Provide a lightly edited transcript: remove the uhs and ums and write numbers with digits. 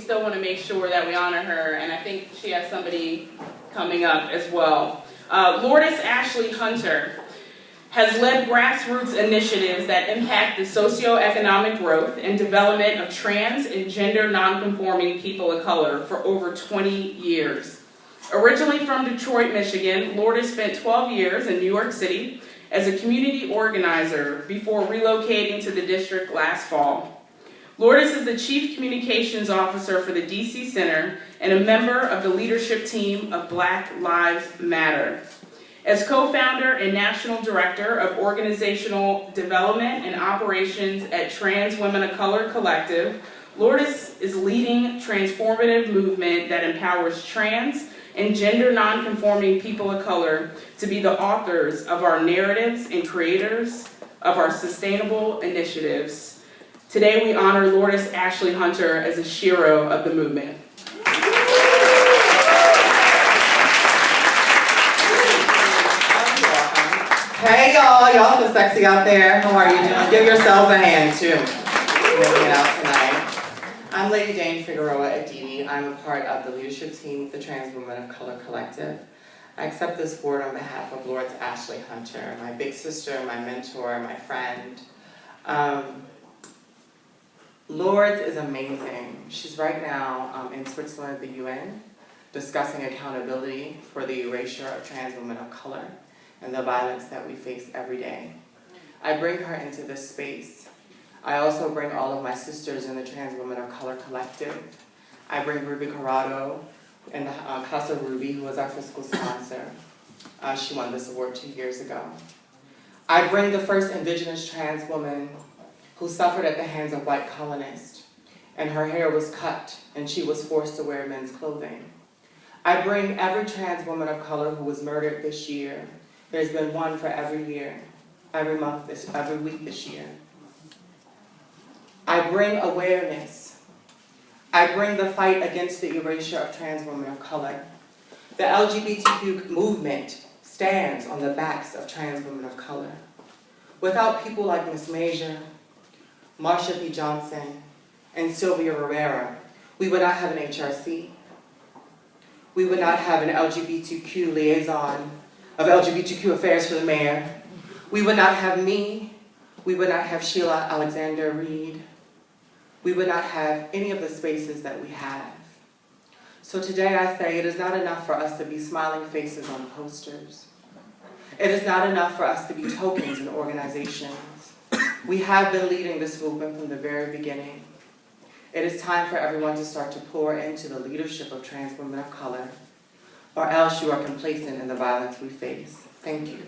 still want to make sure that we honor her, and I think she has somebody coming up as well. Lourdes Ashley Hunter has led grassroots initiatives that impact the socioeconomic growth and development of trans and gender nonconforming people of color for over 20 years. Originally from Detroit, Michigan, Lourdes spent 12 years in New York City as a community organizer before relocating to the district last fall. Lourdes is the Chief Communications Officer for the DC Center and a member of the leadership team of Black Lives Matter. As co-founder and national director of organizational development and operations at Trans Women of Color Collective, Lourdes is leading transformative movement that empowers trans and gender nonconforming people of color to be the authors of our narratives and creators of our sustainable initiatives. Today we honor Lourdes Ashley Hunter as a Shero of the movement. Hey y'all so sexy out there. How are you doing? Give yourselves a hand too. Making it out tonight. I'm Lady Jane Figueroa at DD. I'm a part of the leadership team of the Trans Women of Color Collective. I accept this award on behalf of Lourdes Ashley Hunter, my big sister, my mentor, my friend. Lourdes is amazing. She's right now in Switzerland at the UN discussing accountability for the erasure of trans women of color and the violence that we face every day. I bring her into this space. I also bring all of my sisters in the Trans Women of Color Collective. I bring Ruby Corrado and Casa Ruby, who was our fiscal sponsor. She won this award 2 years ago. I bring the first indigenous trans woman who suffered at the hands of white colonists, and her hair was cut and she was forced to wear men's clothing. I bring every trans woman of color who was murdered this year. There's been one for every year, every month, every week this year. I bring awareness. I bring the fight against the erasure of trans women of color. The LGBTQ movement stands on the backs of trans women of color. Without people like Ms. Major, Marsha P. Johnson, and Sylvia Rivera, we would not have an HRC. We would not have an LGBTQ liaison of LGBTQ affairs for the mayor. We would not have me. We would not have Sheila Alexander Reed. We would not have any of the spaces that we have. So today I say it is not enough for us to be smiling faces on posters. It is not enough for us to be tokens in organizations. We have been leading this movement from the very beginning. It is time for everyone to start to pour into the leadership of trans women of color, or else you are complacent in the violence we face. Thank you.